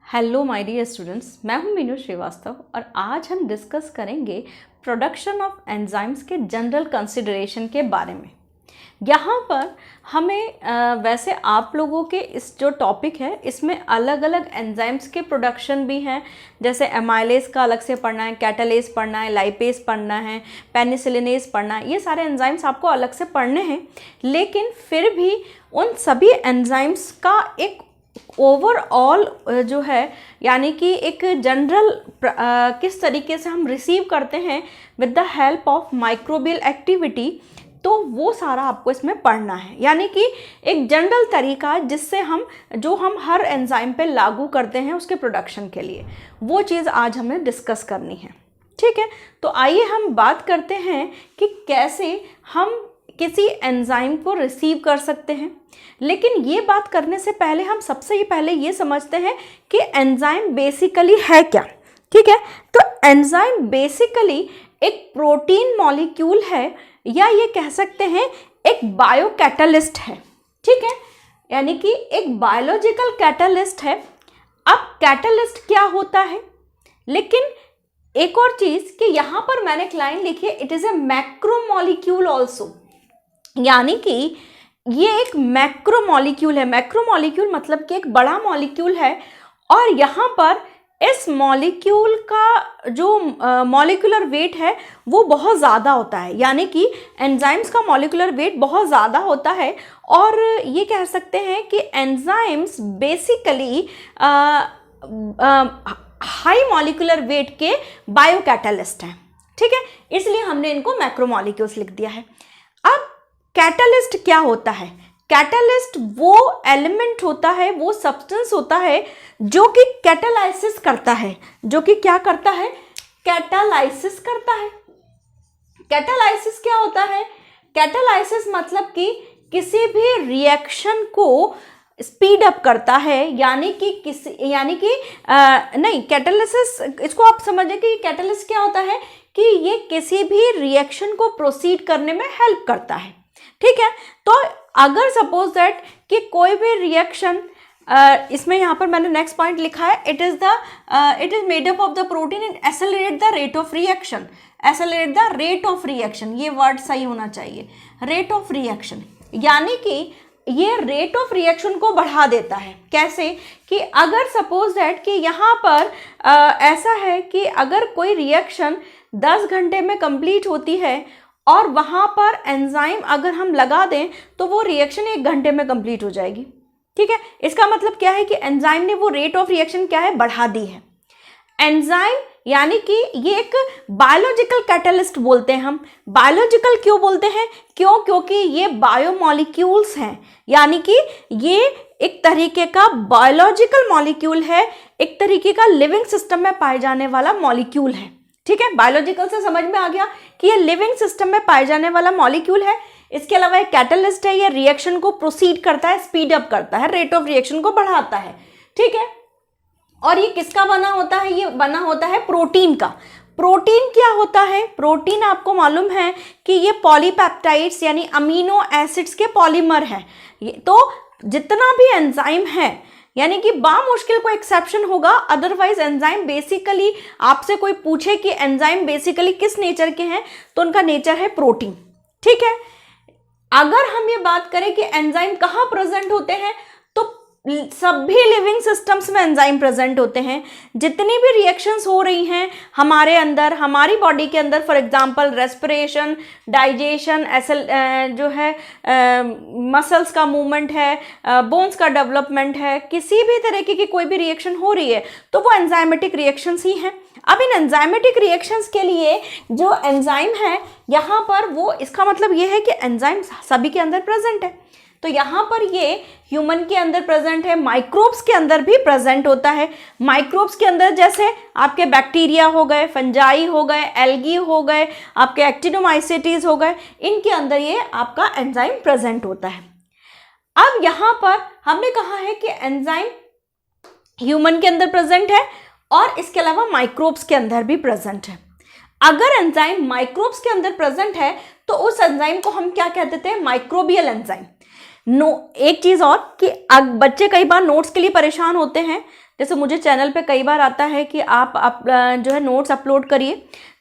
Hello my dear students, मैं हूं मीनू श्रीवास्तव और आज हम डिस्कस करेंगे प्रोडक्शन ऑफ एंजाइम्स के जनरल कंसिडरेशन के बारे में। यहाँ पर हमें वैसे आप लोगों के इस जो टॉपिक है इसमें अलग अलग एंजाइम्स के प्रोडक्शन भी हैं, जैसे एमाइलेज का अलग से पढ़ना है, कैटालेज पढ़ना है, लाइपेज पढ़ना है, पेनिसिलिनेज पढ़ना है। ये सारे एंजाइम्स आपको अलग से पढ़ने हैं, लेकिन फिर भी उन सभी एंजाइम्स का एक ओवरऑल जो है यानी कि एक जनरल किस तरीके से हम रिसीव करते हैं with the help of microbial activity, तो वो सारा आपको इसमें पढ़ना है। यानी कि एक जनरल तरीका जिससे हम हर एंजाइम पे लागू करते हैं उसके प्रोडक्शन के लिए, वो चीज़ आज हमें डिस्कस करनी है। ठीक है, तो आइए हम बात करते हैं कि कैसे हम किसी एंजाइम को रिसीव कर सकते हैं। लेकिन ये बात करने से पहले हम सबसे पहले ये समझते हैं कि एंजाइम बेसिकली है क्या। ठीक है, तो एंजाइम बेसिकली एक प्रोटीन मॉलिक्यूल है, या ये कह सकते हैं एक बायोकैटालिस्ट है। ठीक है, यानी कि एक बायोलॉजिकल कैटालिस्ट है। अब कैटालिस्ट क्या होता है, लेकिन एक और चीज कि यहाँ पर मैंने एक लाइन लिखी है, it is a macromolecule also, यानी कि ये एक मैक्रोमॉलिक्यूल है। मैक्रोमॉलिक्यूल मतलब कि एक बड़ा मॉलिक्यूल है, और यहाँ पर इस मॉलिक्यूल का जो मॉलिक्यूलर वेट है वो बहुत ज़्यादा होता है। यानी कि एंजाइम्स का मॉलिक्यूलर वेट बहुत ज़्यादा होता है, और ये कह सकते हैं कि enzymes basically high molecular weight के बायोकैटालिस्ट हैं। ठीक है, इसलिए हमने इनको मैक्रोमॉलिक्यूल्स लिख दिया है। अब कैटालिस्ट क्या होता है? कैटालिस्ट वो एलिमेंट होता है, वो सब्सटेंस होता है जो कि कैटालाइसिस करता है। जो कि क्या करता है? कैटालाइसिस करता है। कैटालाइसिस क्या होता है? कैटालाइसिस मतलब कि किसी भी रिएक्शन को स्पीड अप करता है, यानी कि नहीं, कैटालिसिस इसको आप समझिए कि कैटालिस्ट क्या होता है कि ये किसी भी रिएक्शन को प्रोसीड करने में हेल्प करता है। ठीक है, तो अगर सपोज दैट कि कोई भी रिएक्शन, इसमें यहाँ पर मैंने नेक्स्ट पॉइंट लिखा है, it is made up of the protein and accelerate the rate of reaction. Accelerate the rate of reaction, ये वर्ड सही होना चाहिए, रेट ऑफ रिएक्शन, यानी कि ये रेट ऑफ रिएक्शन को बढ़ा देता है। कैसे कि अगर सपोज दैट कि यहाँ पर ऐसा है कि अगर कोई रिएक्शन 10 घंटे में कंप्लीट होती है और वहाँ पर एंजाइम अगर हम लगा दें तो वो रिएक्शन 1 घंटे में कंप्लीट हो जाएगी। ठीक है, इसका मतलब क्या है कि एंजाइम ने वो रेट ऑफ रिएक्शन क्या है, बढ़ा दी है। एंजाइम यानी कि ये एक बायोलॉजिकल कैटालिस्ट बोलते हैं हम। बायोलॉजिकल क्यों बोलते हैं? क्योंकि ये बायोमॉलिक्यूल्स हैं, यानी कि ये एक तरीके का बायोलॉजिकल मॉलिक्यूल है, एक तरीके का लिविंग सिस्टम में पाए जाने वाला मॉलिक्यूल है। ठीक है, बायोलॉजिकल से समझ में आ गया कि ये लिविंग सिस्टम में पाए जाने वाला मॉलिक्यूल है। इसके अलावा एक कैटालिस्ट है, ये रिएक्शन को प्रोसीड करता है, स्पीड अप करता है, रेट ऑफ रिएक्शन को बढ़ाता है। ठीक है, और ये किसका बना होता है? ये बना होता है प्रोटीन का। प्रोटीन क्या होता है? प्रोटीन आपको मालूम है कि ये पॉलीपेप्टाइड्स यानी अमीनो एसिड्स के पॉलीमर है। तो जितना भी एंजाइम है, यानी कि बामुश्किल कोई एक्सेप्शन होगा, अदरवाइज एंजाइम बेसिकली आपसे कोई पूछे कि एंजाइम बेसिकली किस नेचर के हैं, तो उनका नेचर है प्रोटीन। ठीक है, अगर हम ये बात करें कि एंजाइम कहाँ प्रेजेंट होते हैं, तो सभी लिविंग सिस्टम्स में एंजाइम प्रेजेंट होते हैं। जितनी भी रिएक्शंस हो रही हैं हमारे अंदर, हमारी बॉडी के अंदर, फॉर एग्जांपल रेस्पिरेशन, डाइजेशन, जो है मसल्स का मूवमेंट है, बोन्स का डेवलपमेंट है, किसी भी तरीके की कोई भी रिएक्शन हो रही है तो वो एंजाइमेटिक रिएक्शंस ही हैं। अब इन एंजाइमेटिक रिएक्शंस के लिए जो एंजाइम है यहाँ पर, वो इसका मतलब ये है कि एंजाइम सभी के अंदर प्रेजेंट है। तो यहाँ पर ये ह्यूमन के अंदर प्रेजेंट है, माइक्रोब्स के अंदर भी प्रेजेंट होता है। माइक्रोब्स के अंदर जैसे आपके बैक्टीरिया हो गए, फंजाई हो गए, एल्गी हो गए, आपके एक्टिनोमाइसेटीज हो गए, इनके अंदर ये आपका एंजाइम प्रेजेंट होता है। अब यहाँ पर हमने कहा है कि एंजाइम ह्यूमन के अंदर प्रेजेंट है और इसके अलावा माइक्रोब्स के अंदर भी प्रेजेंट है। अगर एंजाइम माइक्रोब्स के अंदर प्रेजेंट है तो उस एंजाइम को हम क्या कहते थे? Microbial enzyme. एक चीज और कि बच्चे कई बार नोट्स के लिए परेशान होते हैं, जैसे मुझे चैनल पे कई बार आता है कि आप जो है नोट्स अपलोड करिए,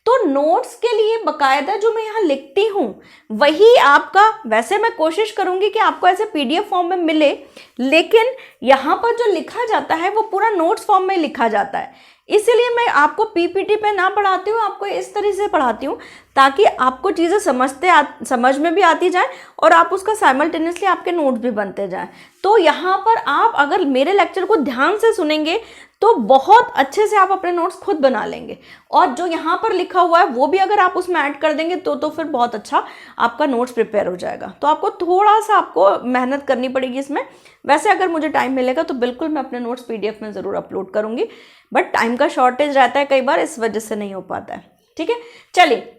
तो नोट्स के लिए बकायदा जो मैं यहाँ लिखती हूँ वही आपका, वैसे मैं कोशिश करूँगी कि आपको ऐसे PDF फॉर्म में मिले, लेकिन यहाँ पर जो लिखा जाता है वो पूरा नोट्स फॉर्म में लिखा जाता है। इसीलिए मैं आपको PPT पे ना पढ़ाती हूँ, आपको इस तरह से पढ़ाती हूँ ताकि आपको चीज़ें समझ में भी आती जाए और आप उसका साइमल्टेनियसली आपके नोट्स भी बनते जाएं। तो यहाँ पर आप अगर मेरे लेक्चर को ध्यान से सुनेंगे तो बहुत अच्छे से आप अपने नोट्स खुद बना लेंगे, और जो यहाँ पर लिखा हुआ है वो भी अगर आप उसमें ऐड कर देंगे तो फिर बहुत अच्छा आपका नोट्स प्रिपेयर हो जाएगा। तो आपको थोड़ा सा आपको मेहनत करनी पड़ेगी इसमें। वैसे अगर मुझे टाइम मिलेगा तो बिल्कुल मैं अपने नोट्स PDF में ज़रूर अपलोड करूँगी, बट टाइम का शॉर्टेज रहता है कई बार, इस वजह से नहीं हो पाता है। ठीक है, चलिए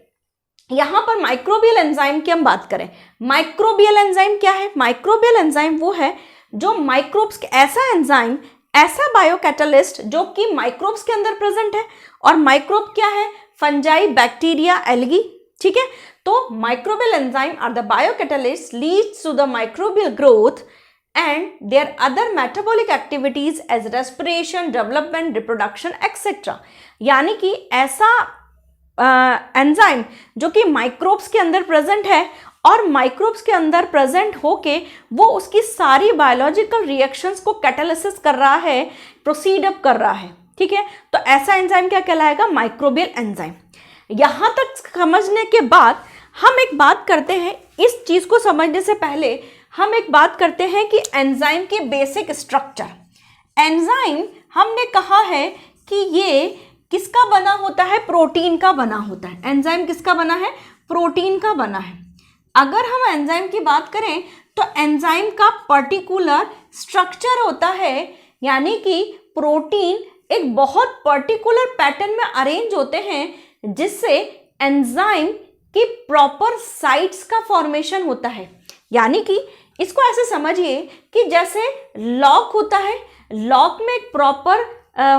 यहाँ पर माइक्रोबियल एंजाइम की हम बात करें। माइक्रोबियल एंजाइम क्या है? माइक्रोबियल एंजाइम वो है जो माइक्रोब्स, ऐसा एंजाइम, ऐसा बायोकैटालिस्ट जो कि माइक्रोब्स के अंदर प्रेजेंट है। और माइक्रोब क्या है? Fungi, bacteria, algae. ठीक है, तो microbial enzyme are the biocatalyst leads to the microbial growth and their other metabolic activities as respiration, development, reproduction, etc. यानी कि ऐसा एंजाइम जो कि माइक्रोब्स के अंदर प्रेजेंट है और माइक्रोब्स के अंदर प्रेजेंट होके वो उसकी सारी बायोलॉजिकल रिएक्शंस को कैटालिसिस कर रहा है, प्रोसीड अप कर रहा है। ठीक है, तो ऐसा एंजाइम क्या कहलाएगा? Microbial enzyme. यहाँ तक समझने के बाद हम एक बात करते हैं, इस चीज़ को समझने से पहले हम एक बात करते हैं कि एंजाइम के बेसिक स्ट्रक्चर। एंजाइम हमने कहा है कि ये किसका बना होता है? प्रोटीन का बना होता है। एंजाइम किसका बना है? प्रोटीन का बना है। अगर हम एंजाइम की बात करें तो एंजाइम का पर्टिकुलर स्ट्रक्चर होता है, यानी कि प्रोटीन एक बहुत पर्टिकुलर पैटर्न में अरेंज होते हैं जिससे एंजाइम की प्रॉपर साइट्स का फॉर्मेशन होता है। यानी कि इसको ऐसे समझिए कि जैसे लॉक होता है, लॉक में एक प्रॉपर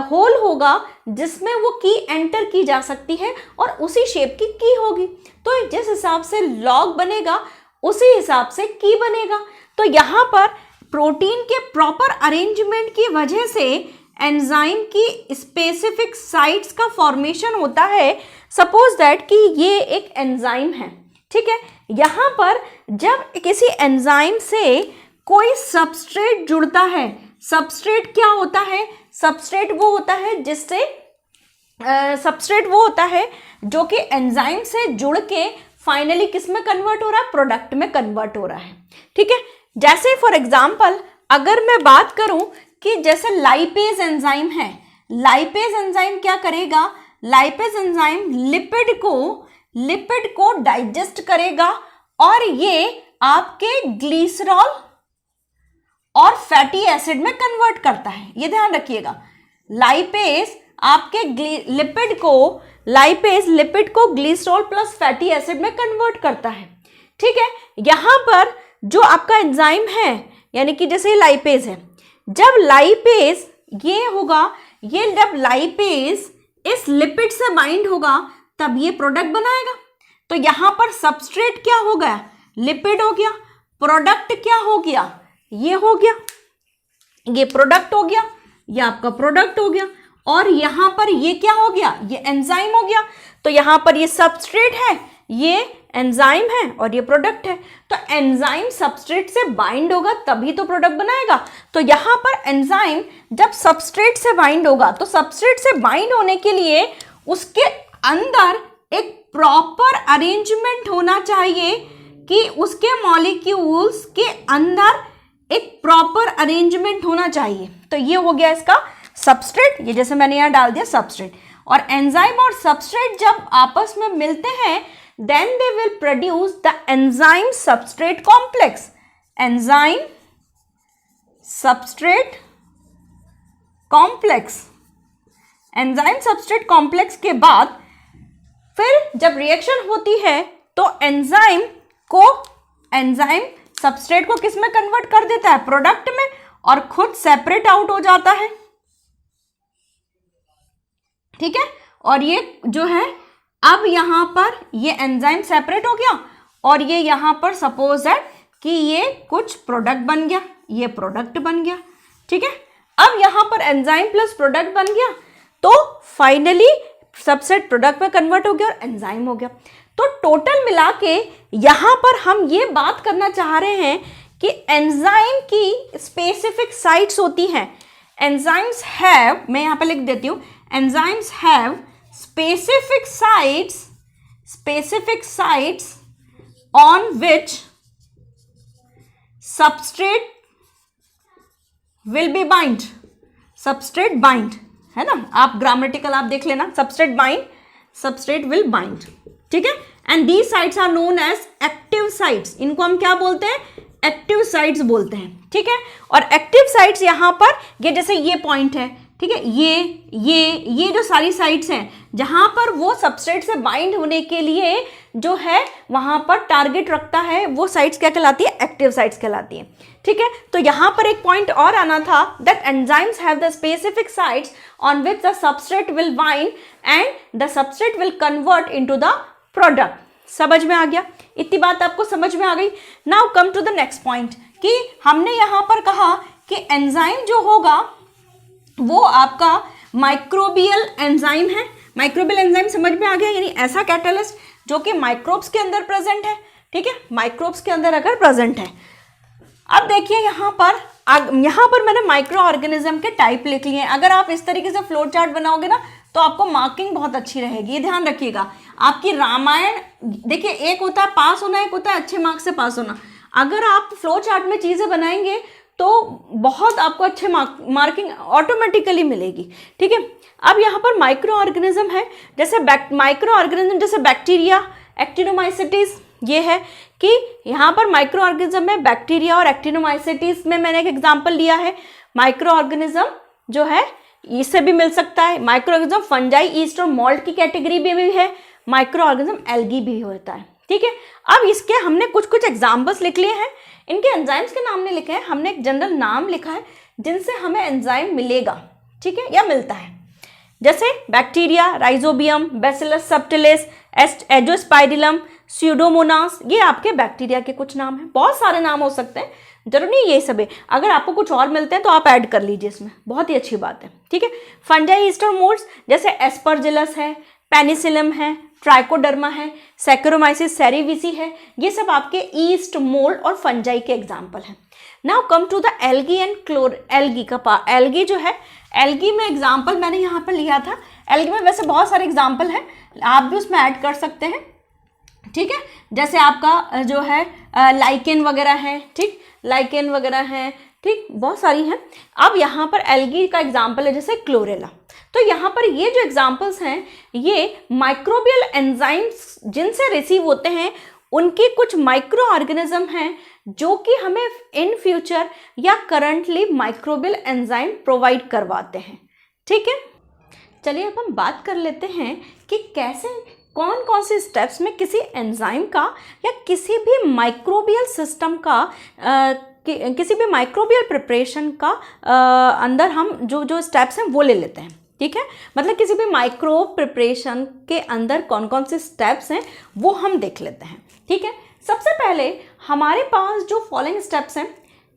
होल होगा जिसमें वो की एंटर की जा सकती है और उसी शेप की की होगी। तो जिस हिसाब से लॉक बनेगा उसी हिसाब से की बनेगा। तो यहाँ पर प्रोटीन के प्रॉपर अरेंजमेंट की वजह से एंजाइम की स्पेसिफिक साइट्स का फॉर्मेशन होता है। सपोज दैट कि ये एक एंजाइम है। ठीक है, यहाँ पर जब किसी एंजाइम से कोई सबस्ट्रेट जुड़ता है, सबस्ट्रेट क्या होता है? सबस्ट्रेट वो होता है जिससे सबस्ट्रेट वो होता है जो कि एंजाइम से जुड़ के फाइनली किस में कन्वर्ट हो रहा है? प्रोडक्ट में कन्वर्ट हो रहा है। ठीक है, जैसे फॉर एग्जांपल अगर मैं बात करूं कि जैसे लाइपेज एंजाइम है, लाइपेज एंजाइम क्या करेगा? लाइपेज एंजाइम लिपिड को डाइजेस्ट करेगा और ये आपके ग्लिसरॉल और फैटी एसिड में कन्वर्ट करता है। ये ध्यान रखिएगा, लाइपेज आपके लिपिड को ग्लिसरॉल प्लस फैटी एसिड में कन्वर्ट करता है। ठीक है, यहां पर जो आपका एंजाइम है, यानी कि जैसे लाइपेज है, जब लाइपेज ये होगा, ये जब लाइपेज इस लिपिड से बाइंड होगा तब ये प्रोडक्ट बनाएगा। तो यहां पर सबस्ट्रेट क्या हो गया? लिपिड हो गया। प्रोडक्ट क्या हो गया? ये हो गया, ये प्रोडक्ट हो गया, ये आपका प्रोडक्ट हो गया। और यहां पर ये क्या हो गया? ये एंजाइम हो गया। तो यहां पर ये सबस्ट्रेट है, ये एंजाइम है और ये प्रोडक्ट है। तो एंजाइम सबस्ट्रेट से बाइंड होगा तभी तो प्रोडक्ट बनाएगा। तो यहां पर एंजाइम जब सबस्ट्रेट से बाइंड होगा तो सबस्ट्रेट से बाइंड होने के लिए उसके अंदर एक प्रॉपर अरेंजमेंट होना चाहिए कि उसके मॉलिक्यूल्स के अंदर एक प्रॉपर अरेंजमेंट होना चाहिए। तो ये हो गया इसका सबस्ट्रेट, ये जैसे मैंने यहां डाल दिया सबस्ट्रेट। और एंजाइम और सबस्ट्रेट जब आपस में मिलते हैं then they will produce the enzyme substrate complex. Enzyme substrate complex. Enzyme substrate complex के बाद फिर जब रिएक्शन होती है तो एंजाइम सबस्ट्रेट को किस में कन्वर्ट कर देता है? प्रोडक्ट में, और खुद सेपरेट आउट हो जाता है। ठीक है, और ये जो है अब यहां पर ये एंजाइम सेपरेट हो गया और ये यहां पर सपोज है कि ये कुछ प्रोडक्ट बन गया, ये प्रोडक्ट बन गया। ठीक है, अब यहां पर एंजाइम प्लस प्रोडक्ट बन गया, तो फाइनली सबसेट प्रोडक्ट में कन्वर्ट हो गया और एंजाइम हो गया। तो टोटल मिला के यहां पर हम ये बात करना चाह रहे हैं कि एंजाइम की स्पेसिफिक साइट्स होती हैं। एंजाइम्स हैव, मैं यहां पर लिख देती हूं, enzymes have specific sites on which substrate will be bind. Substrate bind है ना, आप ग्रामेटिकल आप देख लेना, substrate bind, substrate will bind, ठीक है। And these sites are known as active sites, इनको हम क्या बोलते हैं, एक्टिव साइट्स बोलते हैं, ठीक है। और एक्टिव साइट्स यहां पर ये जैसे ये पॉइंट है, ठीक है, ये जो सारी साइट्स हैं जहां पर वो सबस्ट्रेट से बाइंड होने के लिए जो है वहां पर टारगेट रखता है, वो साइट्स क्या कहलाती है, एक्टिव साइट्स कहलाती है, ठीक है। तो यहां पर एक पॉइंट और आना था, that enzymes have the specific sites on which the substrate will bind and the substrate will convert into the product. समझ में आ गया, इतनी बात आपको समझ में आ गई। Now come to the next point कि हमने यहां पर कहा कि एंजाइम जो होगा वो आपका माइक्रोबियल एंजाइम है। माइक्रोबियल एंजाइम समझ में आ गया, यानी ऐसा कैटालिस्ट जो कि माइक्रोब्स के अंदर प्रेजेंट है, ठीक है, माइक्रोब्स के अंदर अगर प्रेजेंट है। अब देखिए यहाँ पर मैंने माइक्रो ऑर्गेनिज्म के टाइप लिख लिए हैं। अगर आप इस तरीके से फ्लो चार्ट बनाओगे ना तो आपको मार्किंग बहुत अच्छी रहेगी, ये ध्यान रखिएगा। आपकी रामायण देखिए, एक होता है पास होना, एक होता है अच्छे मार्क्स से पास होना। अगर आप फ्लो चार्ट में चीज़ें बनाएंगे तो बहुत आपको अच्छे मार्किंग ऑटोमेटिकली मिलेगी, ठीक है। अब यहाँ पर माइक्रो ऑर्गेनिज्म है, जैसे माइक्रो ऑर्गेनिज्म जैसे बैक्टीरिया, एक्टिनोमाइसिटीज, ये है कि यहाँ पर माइक्रो ऑर्गेनिज्म में बैक्टीरिया और एक्टिनोमाइसिटीज में मैंने एक एग्जांपल लिया है। माइक्रो ऑर्गेनिज्म जो है इससे भी मिल सकता है, माइक्रो ऑर्गेनिज्म फंजाई, ईस्ट और मॉल्ट की कैटेगरी में भी है, माइक्रो ऑर्गेनिज्म एल्गी भी होता है, ठीक है। अब इसके हमने कुछ एग्जाम्पल्स लिख लिए हैं, इनके एंजाइम्स के नाम नहीं लिखे हैं, हमने एक जनरल नाम लिखा है जिनसे हमें एंजाइम मिलेगा, ठीक है, या मिलता है। जैसे bacteria, rhizobium, bacillus subtilis, Azospirillum, Pseudomonas, ये आपके बैक्टीरिया के कुछ नाम हैं। बहुत सारे नाम हो सकते हैं, जरूरी नहीं ये सब है। अगर आपको कुछ और मिलते हैं तो आप ऐड कर लीजिए इसमें, बहुत ही अच्छी बात है, ठीक है। फंजाई, ईस्ट और मोल्ड्स जैसे एस्परजिलस है, पेनिसिलम है, ट्राइकोडर्मा है, सैक्रोमाइसिस सेरिविसी है, ये सब आपके ईस्ट, मोल्ड और फंजाई के एग्जाम्पल हैं। Now come to the algae and algae का एल्गी जो है, एल्गी में एग्जाम्पल मैंने यहाँ पर लिया था। एल्गी में वैसे बहुत सारे एग्जाम्पल हैं, आप भी उसमें ऐड कर सकते हैं, ठीक है। जैसे आपका जो है लाइकेन वगैरह है, ठीक, लाइकेन वगैरह है, ठीक, बहुत सारी हैं। अब यहाँ पर एल्गी का एग्जाम्पल है जैसे क्लोरेला। तो यहाँ पर ये जो एग्जाम्पल्स हैं ये माइक्रोबियल एंजाइम्स जिनसे रिसीव होते हैं, उनके कुछ माइक्रो ऑर्गेनिज्म हैं जो कि हमें इन फ्यूचर या करंटली माइक्रोबियल एंजाइम प्रोवाइड करवाते हैं, ठीक है। चलिए अब हम बात कर लेते हैं कि कैसे कौन कौन से स्टेप्स में किसी एंजाइम का या किसी भी माइक्रोबियल सिस्टम का किसी भी माइक्रोबियल प्रिपरेशन का अंदर हम जो स्टेप्स हैं वो ले लेते हैं, ठीक है। मतलब किसी भी माइक्रो प्रिपरेशन के अंदर कौन कौन से स्टेप्स हैं वो हम देख लेते हैं, ठीक है। सबसे पहले हमारे पास जो फॉलोइंग स्टेप्स हैं,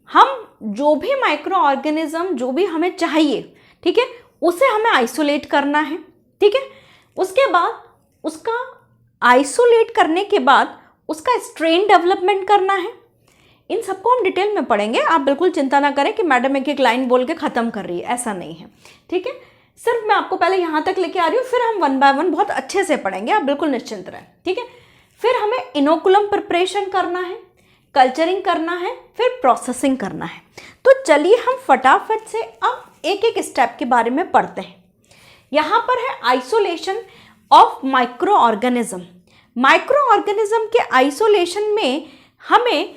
हम जो भी माइक्रो ऑर्गेनिज्म जो भी हमें चाहिए, ठीक है, उसे हमें आइसोलेट करना है, ठीक है। उसके बाद उसका आइसोलेट करने के बाद उसका स्ट्रेन डेवलपमेंट करना है। इन सबको हम डिटेल में पढ़ेंगे, आप बिल्कुल चिंता ना करें कि मैडम एक लाइन बोल के ख़त्म कर रही है, ऐसा नहीं है, ठीक है। सिर्फ मैं आपको पहले यहाँ तक लेके आ रही हूँ, फिर हम वन बाय वन बहुत अच्छे से पढ़ेंगे, आप बिल्कुल निश्चिंत रहें, ठीक है। फिर हमें इनोकुलम प्रिपरेशन करना है, कल्चरिंग करना है, फिर प्रोसेसिंग करना है। तो चलिए हम फटाफट से अब एक एक स्टेप के बारे में पढ़ते हैं। यहाँ पर है isolation of micro organism. Micro organism के आइसोलेशन में हमें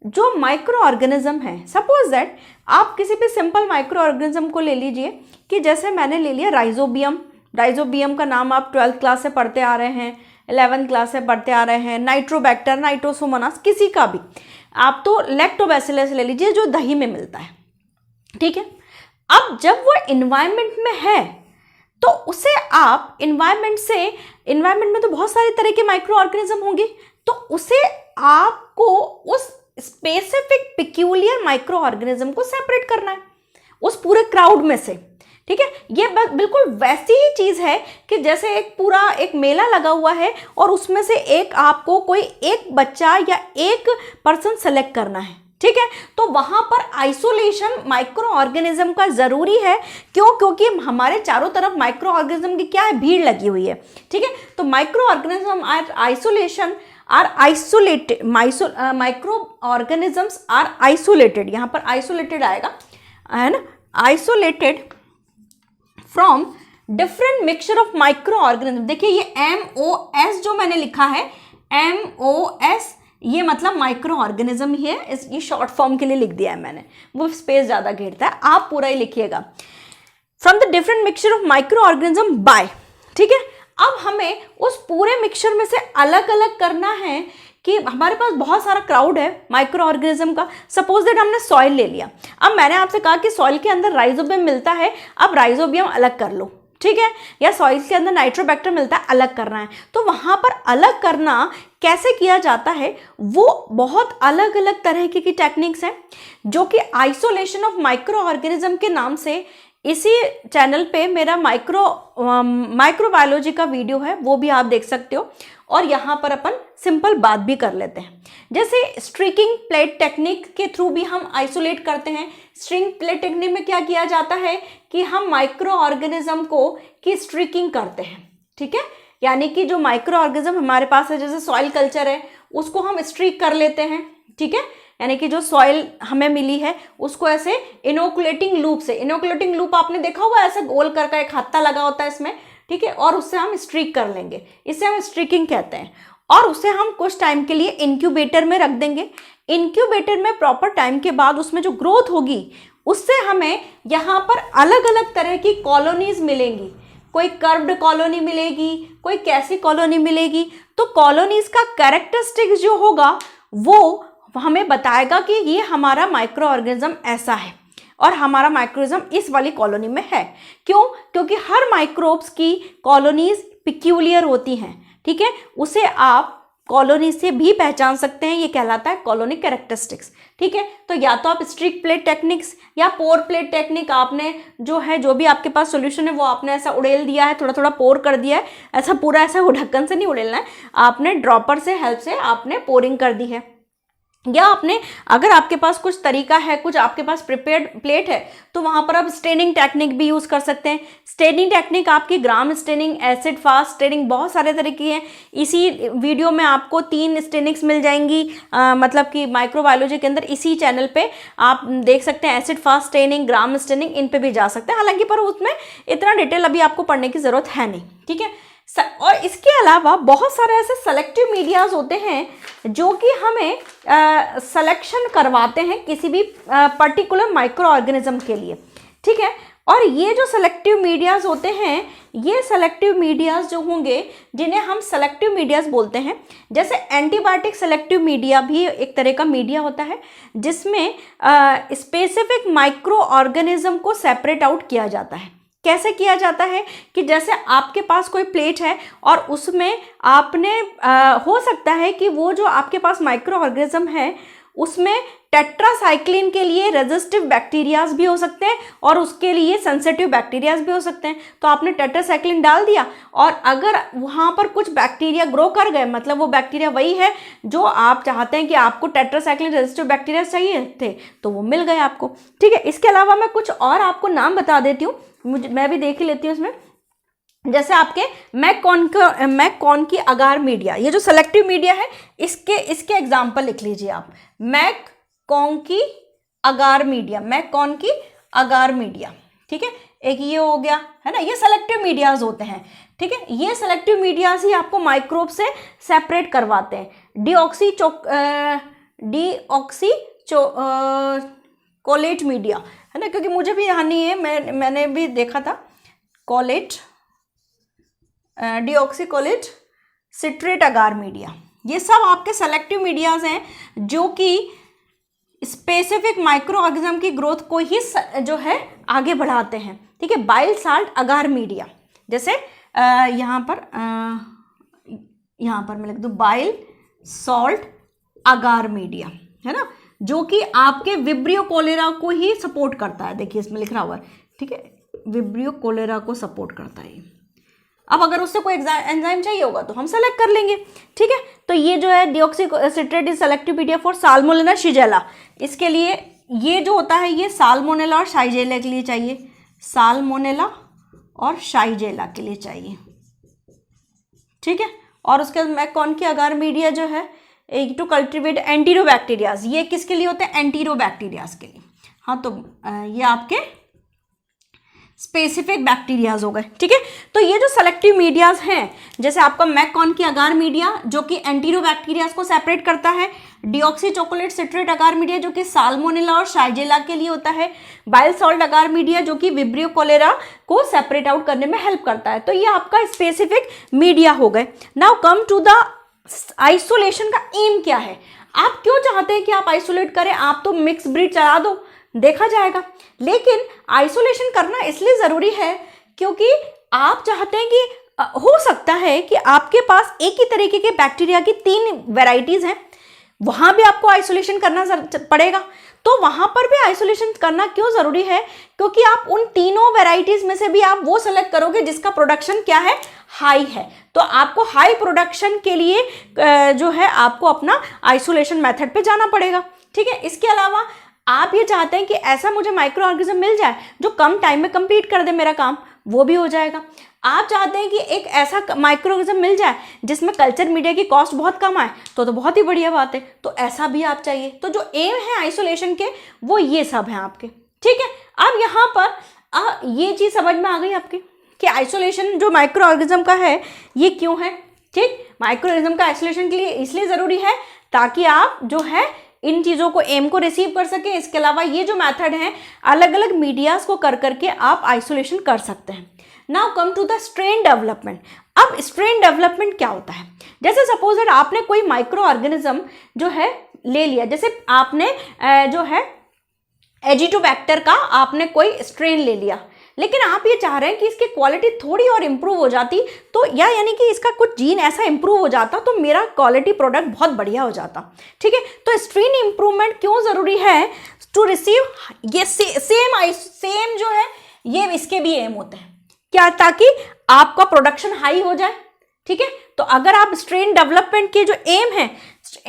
जो माइक्रो ऑर्गेनिज्म है, सपोज दैट आप किसी भी सिंपल माइक्रो ऑर्गेनिज्म को ले लीजिए कि जैसे मैंने ले लिया राइजोबियम। राइजोबियम का नाम आप 12th क्लास से पढ़ते आ रहे हैं, 11th क्लास से पढ़ते आ रहे हैं। नाइट्रोबैक्टर, नाइट्रोसोमोनास, किसी का भी आप तो लैक्टोबैसिलस ले लीजिए जो दही में मिलता है, ठीक है। अब जब वो इन्वायरमेंट में है तो उसे आप इन्वायरमेंट में तो बहुत सारे तरह के माइक्रो ऑर्गेनिज्म होंगे, तो उसे आपको उस स्पेसिफिक पिक्यूलियर माइक्रो ऑर्गेनिज्म को सेपरेट करना है, उस पूरे क्राउड में से, ठीक है। ये बिल्कुल वैसी ही चीज़ है कि जैसे एक पूरा एक मेला लगा हुआ है और उसमें से एक आपको कोई एक बच्चा या एक पर्सन सेलेक्ट करना है, ठीक है। तो वहाँ पर आइसोलेशन माइक्रो ऑर्गेनिज्म का ज़रूरी है। क्यों? क्योंकि हमारे चारों तरफ माइक्रो ऑर्गेनिज्म की क्या है, भीड़ लगी हुई है, ठीक है। तो micro organism are isolation are isolated, micro organisms are isolated, यहाँ पर आइसोलेटेड आएगा, है ना, isolated from different mixture of micro organism. देखिए ये MOS जो मैंने लिखा है, MOS ये मतलब माइक्रो ऑर्गेनिज्म ही है, ये शॉर्ट फॉर्म के लिए लिख दिया है मैंने, वो स्पेस ज़्यादा घेरता है, आप पूरा ही लिखिएगा। From the different mixture of micro organism by, ठीक है। अब हमें उस पूरे मिक्सचर में से अलग अलग करना है कि हमारे पास बहुत सारा क्राउड है माइक्रो ऑर्गेनिज्म का। सपोज दैट हमने सॉइल ले लिया, अब मैंने आपसे कहा कि सॉइल के अंदर राइजोबियम मिलता है, अब राइजोबियम अलग कर लो, ठीक है, या सॉइल के अंदर नाइट्रोबैक्टर मिलता है, अलग करना है। तो वहाँ पर अलग करना कैसे किया जाता है, वो बहुत अलग अलग तरह की टेक्निक्स हैं जो कि आइसोलेशन ऑफ माइक्रो ऑर्गेनिज्म के नाम से इसी चैनल पे मेरा माइक्रोबायोलॉजी का वीडियो है, वो भी आप देख सकते हो। और यहाँ पर अपन सिंपल बात भी कर लेते हैं, जैसे स्ट्रीकिंग प्लेट टेक्निक के थ्रू भी हम आइसोलेट करते हैं। स्ट्रिंग प्लेट टेक्निक में क्या किया जाता है कि हम माइक्रो ऑर्गेनिज्म को की स्ट्रीकिंग करते हैं, ठीक है, यानी कि जो माइक्रो ऑर्गेनिज्म हमारे पास है, जैसे सॉइल कल्चर है, उसको हम स्ट्रीक कर लेते हैं, ठीक है, यानी कि जो सॉइल हमें मिली है उसको ऐसे इनोकुलेटिंग लूप से, इनोकुलेटिंग लूप आपने देखा हुआ, ऐसे गोल करके एक हत्था लगा होता है इसमें, ठीक है, और उससे हम स्ट्रीक कर लेंगे, इसे हम स्ट्रीकिंग कहते हैं। और उसे हम कुछ टाइम के लिए इंक्यूबेटर में रख देंगे। इंक्यूबेटर में प्रॉपर टाइम के बाद उसमें जो ग्रोथ होगी उससे हमें यहाँ पर अलग अलग तरह की कॉलोनीज मिलेंगी, कोई कर्व्ड कॉलोनी मिलेगी, कोई कैसी कॉलोनी मिलेगी। तो कॉलोनीज का कैरेक्टरिस्टिक्स जो होगा वो हमें बताएगा कि ये हमारा माइक्रो ऑर्गेनिज्म ऐसा है और हमारा माइक्रोइज्म इस वाली कॉलोनी में है। क्यों? क्योंकि हर माइक्रोब्स की कॉलोनीज पिक्यूलियर होती हैं, ठीक है, उसे आप कॉलोनी से भी पहचान सकते हैं, ये कहलाता है कॉलोनी कैरेक्टरिस्टिक्स, ठीक है। तो या तो आप स्ट्रिक प्लेट टेक्निक्स या पोर प्लेट टेक्निक, आपने जो है जो भी आपके पास सॉल्यूशन है वो आपने ऐसा उड़ेल दिया है, थोड़ा थोड़ा पोर कर दिया है, ऐसा पूरा ऐसा ढक्कन से नहीं उड़ेलना है, आपने ड्रॉपर से हेल्प से आपने पोरिंग कर दी है। या आपने, अगर आपके पास कुछ तरीका है, कुछ आपके पास प्रिपेयर्ड प्लेट है, तो वहाँ पर आप स्टेनिंग टेक्निक भी यूज़ कर सकते हैं। स्टेनिंग टेक्निक आपकी gram staining, acid fast staining, बहुत सारे तरीके हैं। इसी वीडियो में आपको 3 स्टेनिंग्स मिल जाएंगी, मतलब कि माइक्रोबायोलॉजी के अंदर इसी चैनल पे आप देख सकते हैं। Acid fast staining, gram staining, इन पर भी जा सकते हैं, हालांकि पर उसमें इतना डिटेल अभी आपको पढ़ने की ज़रूरत है नहीं, ठीक है। और इसके अलावा बहुत सारे ऐसे सेलेक्टिव मीडियाज होते हैं जो कि हमें सिलेक्शन करवाते हैं किसी भी पर्टिकुलर माइक्रो ऑर्गेनिज्म के लिए, ठीक है। और ये जो सेलेक्टिव मीडियाज होते हैं, ये सेलेक्टिव मीडियाज जो होंगे जिन्हें हम सेलेक्टिव मीडियाज बोलते हैं, जैसे एंटीबायोटिक सेलेक्टिव मीडिया भी एक तरह का मीडिया होता है जिसमें स्पेसिफिक माइक्रो ऑर्गेनिज्म को सेपरेट आउट किया जाता है। कैसे किया जाता है कि जैसे आपके पास कोई प्लेट है और उसमें आपने हो सकता है कि वो जो आपके पास माइक्रो ऑर्गेनिज्म है उसमें टेट्रासाइक्लिन के लिए रेजिस्टिव बैक्टीरियाज भी हो सकते हैं और उसके लिए सेंसिटिव बैक्टीरियाज भी हो सकते हैं। तो आपने टेट्रासाइक्लिन डाल दिया और अगर वहाँ पर कुछ बैक्टीरिया ग्रो कर गए, मतलब वो बैक्टीरिया वही है जो आप चाहते हैं कि आपको टेट्रासाइक्लिन रेजिस्टिव बैक्टीरिया चाहिए थे, तो वो मिल गए आपको, ठीक है। इसके अलावा मैं कुछ और आपको नाम बता देती हूँ, मैं भी देख ही लेती हूँ इसमें। जैसे आपके मैककॉन की अगार मीडिया, ये जो सेलेक्टिव मीडिया है, इसके एग्जाम्पल लिख लीजिए आप। मैककॉन की अगार मीडिया, ठीक है, एक ये हो गया, है ना, ये सेलेक्टिव मीडियाज होते हैं, ठीक है। ये सेलेक्टिव मीडियाज ही आपको माइक्रोब से सेपरेट करवाते हैं। कोलेट मीडिया, है ना, क्योंकि मुझे भी यहाँ नहीं है, मैंने भी देखा था, कोलेट, डीऑक्सीकोलेट सिट्रेट अगार मीडिया, ये सब आपके सेलेक्टिव मीडियाज हैं जो कि स्पेसिफिक माइक्रो ऑर्गेनिज्म की ग्रोथ को ही जो है आगे बढ़ाते हैं, ठीक है। बाइल साल्ट अगार मीडिया, जैसे यहाँ पर मैं लिख दूँ बाइल सॉल्ट अगार मीडिया, है ना, जो कि आपके विब्रियो कोलेरा को ही सपोर्ट करता है। देखिए इसमें लिखा हुआ है, ठीक है, विब्रियो कोलेरा को सपोर्ट करता है। अब अगर उससे कोई एंजाइम चाहिए होगा तो हम सेलेक्ट कर लेंगे, ठीक है। तो ये जो है deoxycitrate is selective PDF for Salmonella Shigella, इसके लिए ये जो होता है ये साल्मोनेला और शाइजेला के लिए चाहिए, साल्मोनेला और शाइजेला के लिए चाहिए, ठीक है। और उसके बाद मैकॉन की अगार मीडिया जो है टू कल्टिवेट एंटीरोबैक्टीरियाज, ये किसके लिए होते हैं, एंटीरोबैक्टीरियाज के लिए। हाँ, तो ये आपके स्पेसिफिक बैक्टीरियाज हो गए, ठीक है। तो ये जो सेलेक्टिव मीडियाज हैं, जैसे आपका मैकॉन की अगार मीडिया जो कि एंटीरोबैक्टीरियाज को सेपरेट करता है, डिऑक्सी चॉकोलेट सिट्रेट अगार मीडिया जो कि साल्मोनेला और शाइजेला के लिए होता है, बाइल सॉल्ट अगार मीडिया जो कि विब्रियो कोलेरा को सेपरेट आउट करने में हेल्प करता है। तो ये आपका स्पेसिफिक मीडिया हो गए। Now come to the isolation का एम क्या है, आप क्यों चाहते हैं कि आप आइसोलेट करें, आप तो मिक्स ब्रीड चला दो, देखा जाएगा। लेकिन आइसोलेशन करना इसलिए ज़रूरी है क्योंकि आप चाहते हैं कि हो सकता है कि आपके पास एक ही तरीके के बैक्टीरिया की 3 वैरायटीज़ हैं, वहाँ भी आपको आइसोलेशन करना पड़ेगा। तो वहाँ पर भी आइसोलेशन करना क्यों ज़रूरी है, क्योंकि आप उन तीनों वैरायटीज़ में से भी आप वो सेलेक्ट करोगे जिसका प्रोडक्शन क्या है, हाई है। तो आपको हाई प्रोडक्शन के लिए जो है आपको अपना आइसोलेशन मेथड पे जाना पड़ेगा, ठीक है। इसके अलावा आप ये चाहते हैं कि ऐसा मुझे माइक्रो ऑर्गेनिज्म मिल जाए जो कम टाइम में कंप्लीट कर दे मेरा काम, वो भी हो जाएगा। आप चाहते हैं कि एक ऐसा माइक्रो ऑर्गेनिज्म मिल जाए जिसमें कल्चर मीडिया की कॉस्ट बहुत कम आए, तो बहुत ही बढ़िया बात है, तो ऐसा भी आप चाहिए। तो जो एम है आइसोलेशन के वो ये सब हैं आपके, ठीक है। अब यहाँ पर ये चीज़ समझ में आ गई आपकी कि आइसोलेशन जो माइक्रो ऑर्गेनिज्म का है ये क्यों है, ठीक। माइक्रो ऑर्गेनिज्म का आइसोलेशन के लिए इसलिए ज़रूरी है ताकि आप जो है इन चीज़ों को एम को रिसीव कर सकें। इसके अलावा ये जो मेथड है अलग अलग मीडियाज को कर करके आप आइसोलेशन कर सकते हैं। Now come to the strain development. अब स्ट्रेन डेवलपमेंट क्या होता है, जैसे सपोज दैट आपने कोई माइक्रो ऑर्गेनिज्म जो है ले लिया, जैसे आपने जो है एजिटोबैक्टर का आपने कोई स्ट्रेन ले लिया, लेकिन आप ये चाह रहे हैं कि इसकी क्वालिटी थोड़ी और इम्प्रूव हो जाती, तो यानी कि इसका कुछ जीन ऐसा इम्प्रूव हो जाता तो मेरा क्वालिटी प्रोडक्ट बहुत बढ़िया हो जाता, ठीक है। तो स्ट्रेन इम्प्रूवमेंट क्यों ज़रूरी है, टू रिसीव ये सेम जो है ये इसके भी एम होते हैं क्या, ताकि आपका प्रोडक्शन हाई हो जाए, ठीक है। तो अगर आप स्ट्रेन डेवलपमेंट के जो एम है,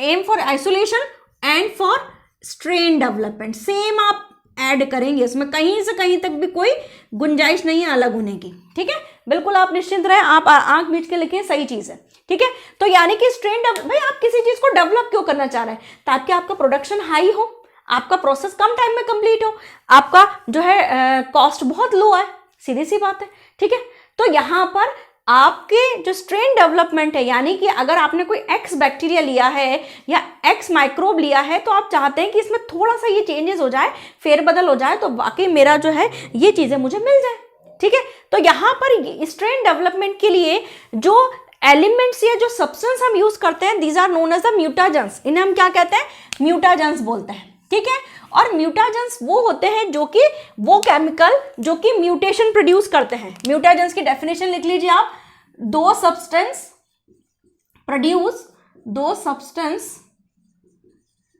aim for isolation and for strain development same आप ऐड करेंगे, इसमें कहीं से कहीं तक भी कोई गुंजाइश नहीं है अलग होने की, ठीक है। बिल्कुल आप निश्चिंत रहें, आप आंख मीच के लिखें, सही चीज़ है, ठीक है। तो यानी कि स्ट्रेन भाई आप किसी चीज़ को डेवलप क्यों करना चाह रहे हैं, ताकि आपका प्रोडक्शन हाई हो, आपका प्रोसेस कम टाइम में कंप्लीट हो, आपका जो है कॉस्ट बहुत लो आए, सीधी सी बात है, ठीक है। तो यहाँ पर आपके जो स्ट्रेन डेवलपमेंट है, यानी कि अगर आपने कोई एक्स बैक्टीरिया लिया है या एक्स माइक्रोब लिया है, तो आप चाहते हैं कि इसमें थोड़ा सा ये चेंजेस हो जाए, फेरबदल हो जाए, तो वाकई मेरा जो है ये चीज़ें मुझे मिल जाए, ठीक है। तो यहाँ पर स्ट्रेन डेवलपमेंट के लिए जो एलिमेंट्स या जो सब्सटेंस हम यूज करते हैं, these are known as the mutagens, इन्हें हम क्या कहते हैं, म्यूटाजेंस बोलते हैं, ठीक है। और म्यूटाजेंस वो होते हैं जो कि वो केमिकल जो कि म्यूटेशन प्रोड्यूस करते हैं। म्यूटाजेंस की डेफिनेशन लिख लीजिए आप, दो सब्सटेंस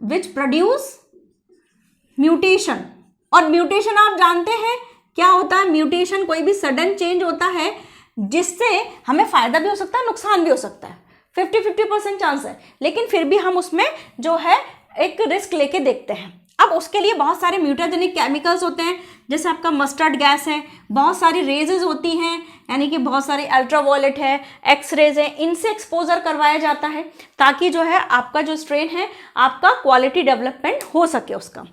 विच प्रोड्यूस म्यूटेशन। और म्यूटेशन आप जानते हैं क्या होता है, म्यूटेशन कोई भी सडन चेंज होता है जिससे हमें फायदा भी हो सकता है, नुकसान भी हो सकता है, 50-50% चांस है, लेकिन फिर भी हम उसमें जो है एक रिस्क लेके देखते हैं। अब उसके लिए बहुत सारे म्यूटाजेनिक केमिकल्स होते हैं, जैसे आपका मस्टर्ड गैस है, बहुत सारी रेजेस होती हैं, यानी कि बहुत सारे अल्ट्रावायलेट है, एक्सरेज है, इनसे एक्सपोजर करवाया जाता है ताकि जो है आपका जो स्ट्रेन है आपका क्वालिटी डेवलपमेंट हो सके उसका।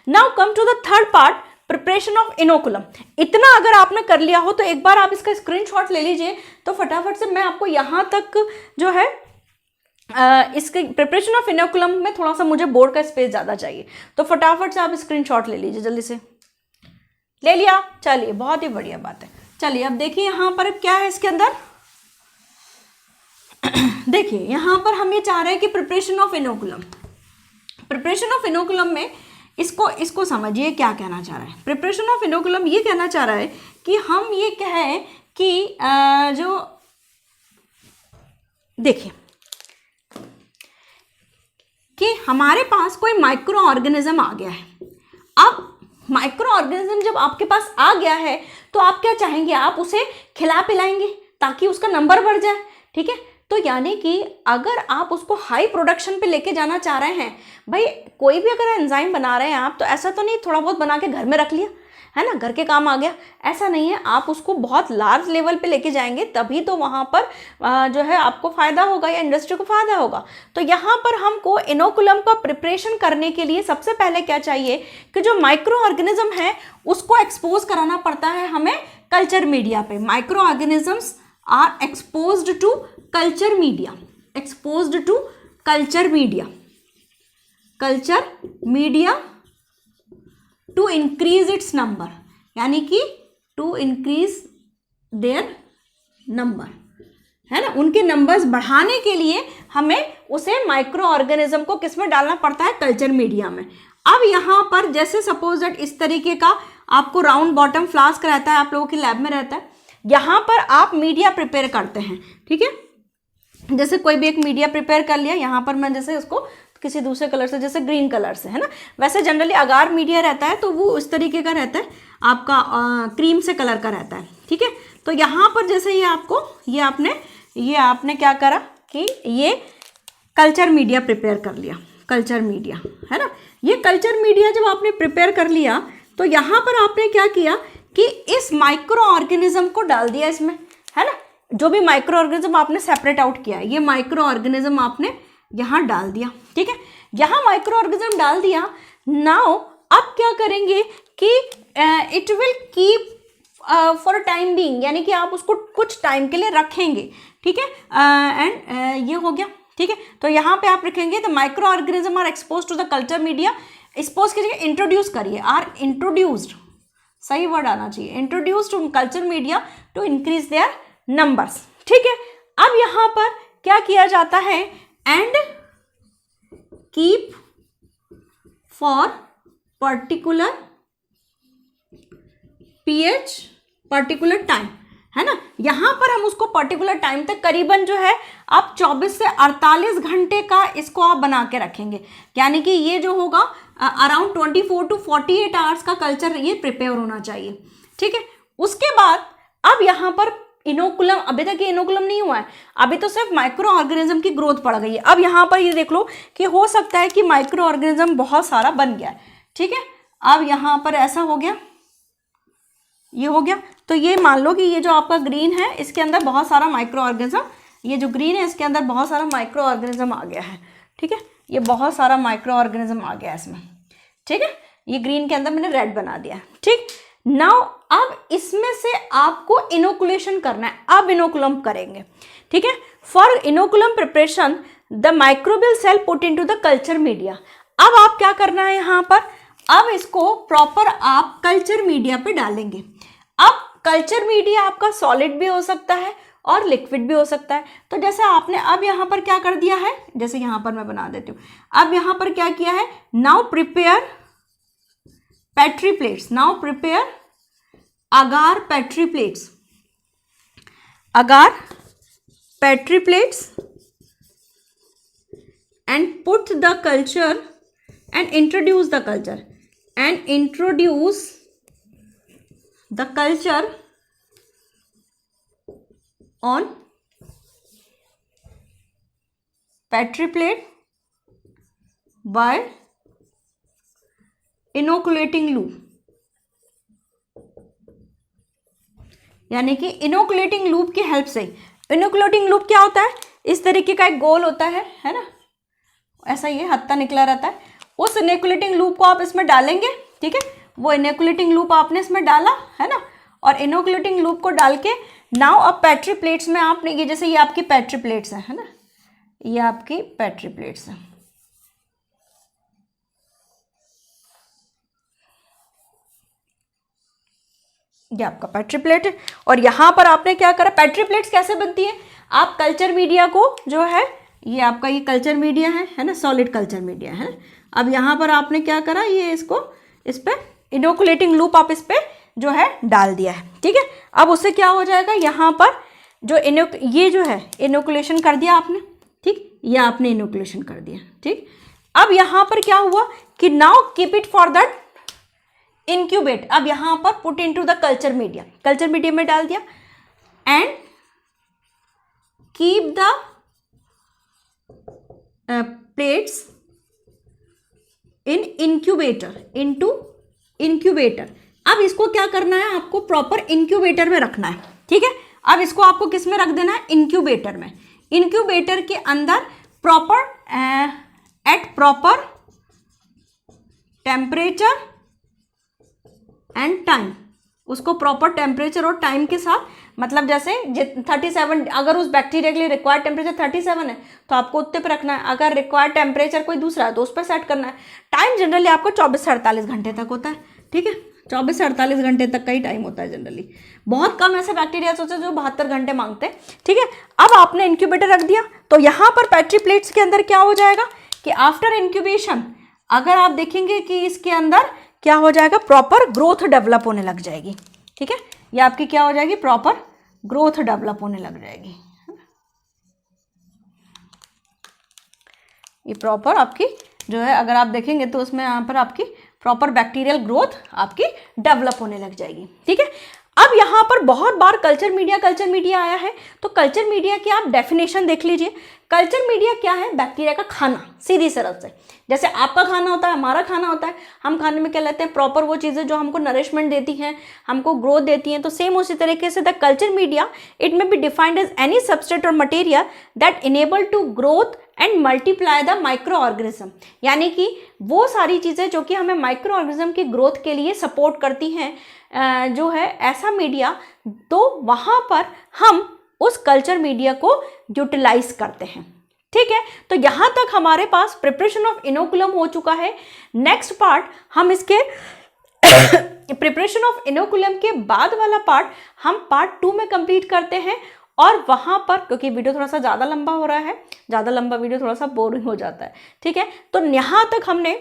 Now come to the third part, preparation of inoculum. इतना अगर आपने कर लिया हो तो एक बार आप इसका स्क्रीनशॉट ले लीजिए, तो फटाफट से मैं आपको यहाँ तक जो है इसके प्रिपरेशन ऑफ इनोकुलम में थोड़ा सा मुझे बोर्ड का स्पेस ज़्यादा चाहिए, तो फटाफट से आप स्क्रीनशॉट ले लीजिए, जल्दी से ले लिया, चलिए बहुत ही बढ़िया बात है। चलिए अब देखिए यहाँ पर क्या है इसके अंदर, देखिए यहाँ पर हम ये चाह रहे हैं कि preparation of inoculum, preparation of inoculum में इसको समझिए क्या कहना चाह रहा है। प्रिपरेशन ऑफ इनोकुलम ये कहना चाह रहा है कि हम ये कहें कि जो देखिए कि हमारे पास कोई माइक्रो ऑर्गेनिज्म आ गया है। अब माइक्रो ऑर्गेनिज्म जब आपके पास आ गया है तो आप क्या चाहेंगे, आप उसे खिला पिलाएंगे ताकि उसका नंबर बढ़ जाए, ठीक है। तो यानी कि अगर आप उसको हाई प्रोडक्शन पे लेके जाना चाह रहे हैं, भाई कोई भी अगर एंजाइम बना रहे हैं आप, तो ऐसा तो नहीं थोड़ा बहुत बना के घर में रख लिया, है ना, घर के काम आ गया, ऐसा नहीं है। आप उसको बहुत लार्ज लेवल पे लेके जाएंगे तभी तो वहाँ पर जो है आपको फ़ायदा होगा या इंडस्ट्री को फ़ायदा होगा। तो यहाँ पर हमको इनोकुलम का प्रिपरेशन करने के लिए सबसे पहले क्या चाहिए कि जो माइक्रो ऑर्गेनिज्म है उसको एक्सपोज कराना पड़ता है हमें कल्चर मीडिया पे। Micro organisms are exposed to culture media, exposed to culture media, culture media to increase its number, यानी कि टू इंक्रीज देयर नंबर, है ना, उनके नंबर्स बढ़ाने के लिए हमें उसे माइक्रो ऑर्गेनिज्म को किस में डालना पड़ता है, कल्चर मीडिया में। अब यहाँ पर जैसे सपोज दैट इस तरीके का आपको राउंड बॉटम फ्लास्क रहता है, आप लोगों की लैब में रहता है, यहाँ पर आप मीडिया प्रिपेयर करते हैं, ठीक है। जैसे कोई भी एक मीडिया प्रिपेयर कर लिया, यहाँ पर मैं जैसे उसको किसी दूसरे कलर से, जैसे ग्रीन कलर से, है ना, वैसे जनरली अगार मीडिया रहता है तो वो इस तरीके का रहता है, आपका क्रीम से कलर का रहता है, ठीक है। तो यहाँ पर जैसे ये आपने क्या करा कि ये कल्चर मीडिया प्रिपेयर कर लिया, कल्चर मीडिया, है ना। ये कल्चर मीडिया जब आपने प्रिपेयर कर लिया तो यहाँ पर आपने क्या किया कि इस माइक्रो ऑर्गेनिज्म को डाल दिया इसमें, है ना। जो भी माइक्रो ऑर्गेनिज्म आपने सेपरेट आउट किया, ये माइक्रो ऑर्गेनिज्म आपने यहाँ डाल दिया, ठीक है। यहाँ माइक्रो ऑर्गेनिज्म डाल दिया। नाउ अब क्या करेंगे कि it will keep for time being, यानी कि आप उसको कुछ टाइम के लिए रखेंगे, ठीक है। एंड ये हो गया, ठीक है। तो यहाँ पे आप रखेंगे the micro organism are expose to the culture media, expose कीजिए, इंट्रोड्यूस करिए, आर इंट्रोड्यूस्ड, सही वर्ड आना चाहिए, introduce to culture media to increase their numbers, ठीक है। अब यहाँ पर क्या किया जाता है, and keep for particular pH particular time, है ना। यहाँ पर हम उसको पर्टिकुलर टाइम तक करीबन जो है आप 24 से 48 घंटे का इसको आप बना के रखेंगे, यानी कि ये जो होगा अराउंड 24 to 48 आवर्स का कल्चर ये प्रिपेयर होना चाहिए, ठीक है। उसके बाद अब यहाँ पर इनोकुलम, अभी तक ये इनोकुलम नहीं हुआ है, अभी तो सिर्फ माइक्रो ऑर्गेनिज्म की ग्रोथ बढ़ गई है। अब यहाँ पर ये देख लो कि हो सकता है कि माइक्रो ऑर्गेनिज्म बहुत सारा बन गया है, ठीक है। अब यहाँ पर ऐसा हो गया, ये हो गया, तो ये मान लो कि ये जो आपका ग्रीन है इसके अंदर बहुत सारा माइक्रो ऑर्गेनिज्म, ये जो ग्रीन है इसके अंदर बहुत सारा माइक्रो ऑर्गेनिज्म आ गया है, ठीक है। ये बहुत सारा माइक्रो ऑर्गेनिज्म आ गया है इसमें, ठीक है। ये ग्रीन के अंदर मैंने रेड बना दिया, ठीक। नाउ अब इसमें से आपको इनोकुलेशन करना है, अब इनोकुलम करेंगे, ठीक है। For inoculum preparation the microbial cell put into the culture media. अब आप क्या करना है यहाँ पर, अब इसको प्रॉपर आप कल्चर मीडिया पे डालेंगे। अब कल्चर मीडिया आपका सॉलिड भी हो सकता है और लिक्विड भी हो सकता है। तो जैसे आपने अब यहाँ पर क्या कर दिया है, जैसे यहाँ पर मैं बना देती हूँ, अब यहाँ पर क्या किया है, now prepare petri plates, now prepare agar petri plates, agar petri plates and put the culture and introduce the culture and introduce the culture on petri plate by inoculating loop, यानी कि इनोकुलेटिंग लूप की help से। Inoculating loop क्या होता है, इस तरीके का एक गोल होता है ना, ऐसा ये हत्था निकला रहता है, उस इनोकुलेटिंग लूप को आप इसमें डालेंगे, ठीक है। वो इनोकुलेटिंग लूप आपने इसमें डाला, है ना, और इनोकुलेटिंग लूप को डाल के नाउ अब पेट्री प्लेट्स में आपने ये, जैसे ये आपकी पेट्री प्लेट्स है ना, ये आपकी पेट्री प्लेट्स है, ये आपका पेट्री प्लेट है। और यहाँ पर आपने क्या करा, पेट्री प्लेट्स कैसे बनती है, आप कल्चर मीडिया को जो है, ये आपका ये कल्चर मीडिया है ना, सॉलिड कल्चर मीडिया है। अब यहाँ पर आपने क्या करा, ये इसको इस पर इनोकुलेटिंग लूप आप इस पर जो है डाल दिया है, ठीक है। अब उससे क्या हो जाएगा, यहाँ पर जो ये जो है इनोकुलेशन कर दिया आपने, ठीक, ये आपने इनोकुलेशन कर दिया, ठीक। अब यहां पर क्या हुआ कि now keep it for that incubate, अब यहां पर put into the culture media, culture media में डाल दिया and keep the plates in incubator, into incubator. अब इसको क्या करना है, आपको प्रॉपर इंक्यूबेटर में रखना है, ठीक है। अब इसको आपको किस में रख देना है, इंक्यूबेटर में। इंक्यूबेटर के अंदर proper at proper temperature and time, उसको प्रॉपर टेम्परेचर और टाइम के साथ, मतलब जैसे 37, अगर उस बैक्टीरिया के लिए रिक्वायर्ड टेम्परेचर 37 है तो आपको उतने पर रखना है, अगर रिक्वायर्ड टेम्परेचर कोई दूसरा है तो उस पर सेट करना है। टाइम जनरली आपको 24 से 48 घंटे तक होता है, ठीक है, 24 से 48 घंटे तक का ही टाइम होता है जनरली। बहुत कम ऐसे बैक्टीरिया होते हैं जो 72 घंटे मांगते हैं, ठीक है। अब आपने इंक्यूबेटर रख दिया तो यहाँ पर पेट्री प्लेट्स के अंदर क्या हो जाएगा कि आफ्टर इंक्यूबेशन अगर आप देखेंगे कि इसके अंदर क्या हो जाएगा, प्रॉपर ग्रोथ डेवलप होने लग जाएगी, ठीक है। ये आपकी क्या हो जाएगी, प्रॉपर ग्रोथ डेवलप होने लग जाएगी। ये प्रॉपर आपकी जो है, अगर आप देखेंगे तो उसमें यहाँ पर आपकी प्रॉपर बैक्टीरियल ग्रोथ आपकी डेवलप होने लग जाएगी, ठीक है। अब यहाँ पर बहुत बार कल्चर मीडिया आया है, तो कल्चर मीडिया की आप डेफिनेशन देख लीजिए। कल्चर मीडिया क्या है, बैक्टीरिया का खाना, सीधी सरल से, जैसे आपका खाना होता है, हमारा खाना होता है, हम खाने में क्या लेते हैं, प्रॉपर वो चीज़ें जो हमको नरिशमेंट देती हैं, हमको ग्रोथ देती हैं। तो सेम उसी तरीके से the culture media it may be defined as any substrate और material that enable to growth and multiply the micro organism, यानी कि वो सारी चीज़ें जो कि हमें माइक्रो ऑर्गेनिज्म की ग्रोथ के लिए सपोर्ट करती हैं, जो है ऐसा मीडिया, तो वहाँ पर हम उस कल्चर मीडिया को यूटिलाइज करते हैं, ठीक है। तो यहाँ तक हमारे पास प्रिपरेशन ऑफ इनोकुलम हो चुका है। नेक्स्ट पार्ट हम इसके प्रिपरेशन ऑफ इनोकुलम के बाद वाला पार्ट हम पार्ट 2 में कंप्लीट करते हैं, और वहाँ पर क्योंकि वीडियो थोड़ा सा ज़्यादा लंबा हो रहा है, ज़्यादा लंबा वीडियो थोड़ा सा बोरिंग हो जाता है, ठीक है। तो यहाँ तक हमने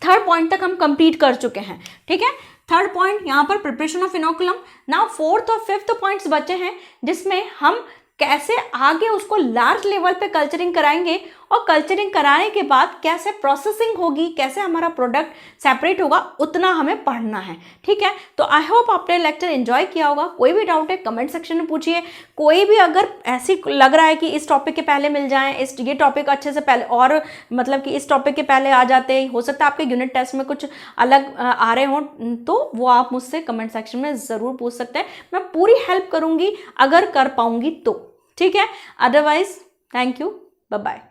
3rd पॉइंट तक हम कंप्लीट कर चुके हैं, ठीक है। 3rd पॉइंट यहाँ पर preparation of inoculum. Now 4th और 5th पॉइंट्स बचे हैं, जिसमें हम कैसे आगे उसको लार्ज लेवल पे कल्चरिंग कराएंगे, और कल्चरिंग कराने के बाद कैसे प्रोसेसिंग होगी, कैसे हमारा प्रोडक्ट सेपरेट होगा, उतना हमें पढ़ना है, ठीक है। तो आई होप आपने लेक्चर एंजॉय किया होगा। कोई भी डाउट है कमेंट सेक्शन में पूछिए। कोई भी अगर ऐसी लग रहा है कि इस टॉपिक के पहले मिल जाएं, ये टॉपिक अच्छे से पहले, और मतलब कि इस टॉपिक के पहले आ जाते, हो सकता है आपके यूनिट टेस्ट में कुछ अलग आ रहे हों, तो वो आप मुझसे कमेंट सेक्शन में ज़रूर पूछ सकते हैं। मैं पूरी हेल्प करूँगी अगर कर पाऊँगी तो, ठीक है। Otherwise thank you, bye bye.